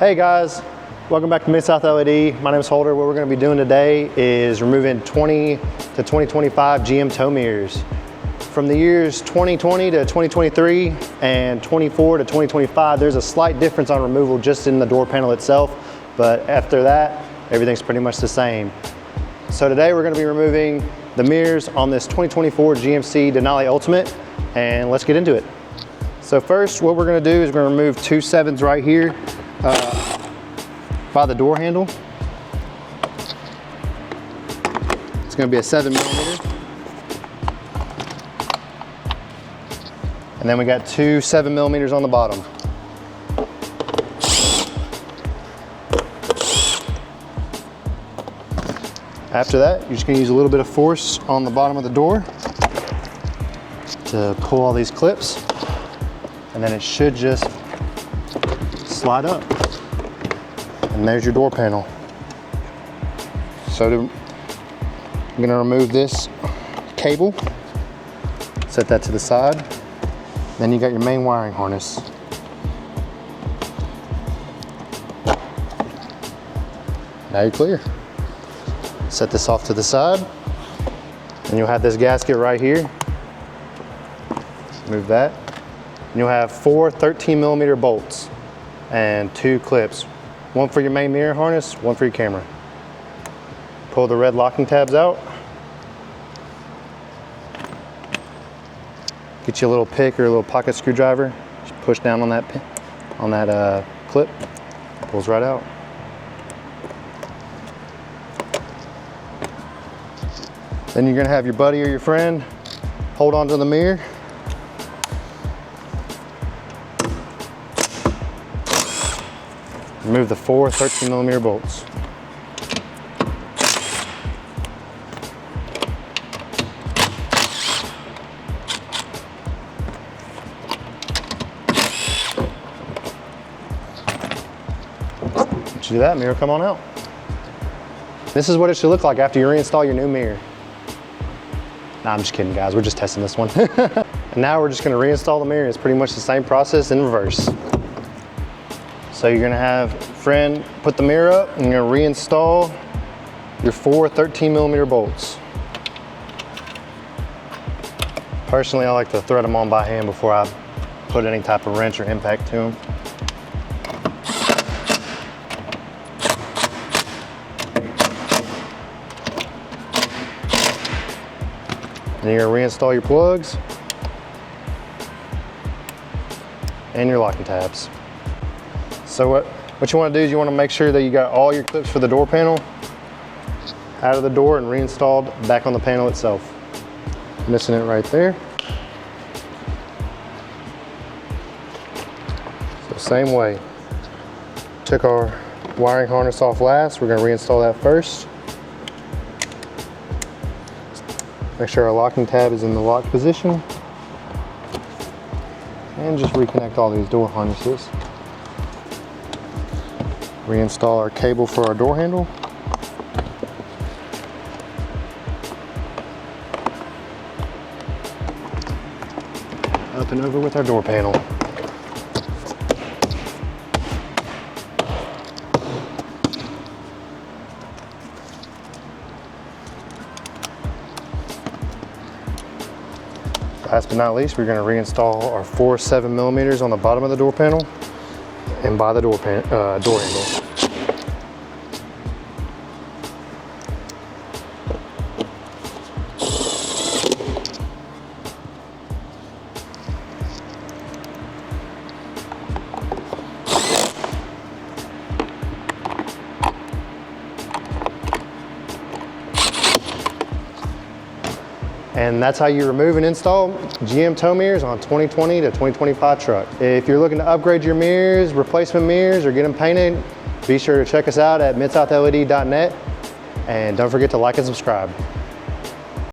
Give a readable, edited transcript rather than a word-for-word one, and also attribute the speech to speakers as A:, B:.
A: Hey guys, welcome back to Mid-South LED. My name is Holder. What we're going to be doing today is removing 20 to 2025 GM tow mirrors. From the years 2020 to 2023 and 24 to 2025, there's a slight difference on removal just in the door panel itself, but after that, everything's pretty much the same. So today we're going to be removing the mirrors on this 2024 GMC Denali Ultimate, and let's get into it. So first, what we're going to do is we're going to remove two 7s right here by the door handle. It's going to be a 7mm. And then we got two 7mm on the bottom. After that, you're just going to use a little bit of force on the bottom of the door to pull all these clips, and then it should just slide up. And there's your door panel. So I'm going to remove this cable, set that to the side. Then you got your main wiring harness. Now you're clear. Set this off to the side, and you'll have this gasket right here. Move that. And you'll have four 13mm bolts and two clips. One for your main mirror harness, one for your camera. Pull the red locking tabs out. Get you a little pick or a little pocket screwdriver. Just push down on that pin, on that clip. Pulls right out. Then you're gonna have your buddy or your friend hold onto the mirror. Remove the four 13mm bolts. Once you do that, mirror come on out. This is what it should look like after you reinstall your new mirror. Nah, I'm just kidding, guys. We're just testing this one. And now we're just gonna reinstall the mirror. It's pretty much the same process in reverse. So you're gonna have friend put the mirror up, and you're gonna reinstall your four 13mm bolts. Personally, I like to thread them on by hand before I put any type of wrench or impact to them. Then you're gonna reinstall your plugs and your locking tabs. So what you wanna do is you wanna make sure that you got all your clips for the door panel out of the door and reinstalled back on the panel itself. Missing it right there. So same way. Took our wiring harness off last. We're gonna reinstall that first. Make sure our locking tab is in the locked position. And just reconnect all these door harnesses. Reinstall our cable for our door handle. Up and over with our door panel. Last but not least, we're going to reinstall our four 7mm on the bottom of the door panel and by the door handle. And that's how you remove and install GM tow mirrors on 2020 to 2025 truck. If you're looking to upgrade your mirrors, replacement mirrors, or get them painted, be sure to check us out at midsouthled.net, and don't forget to like and subscribe.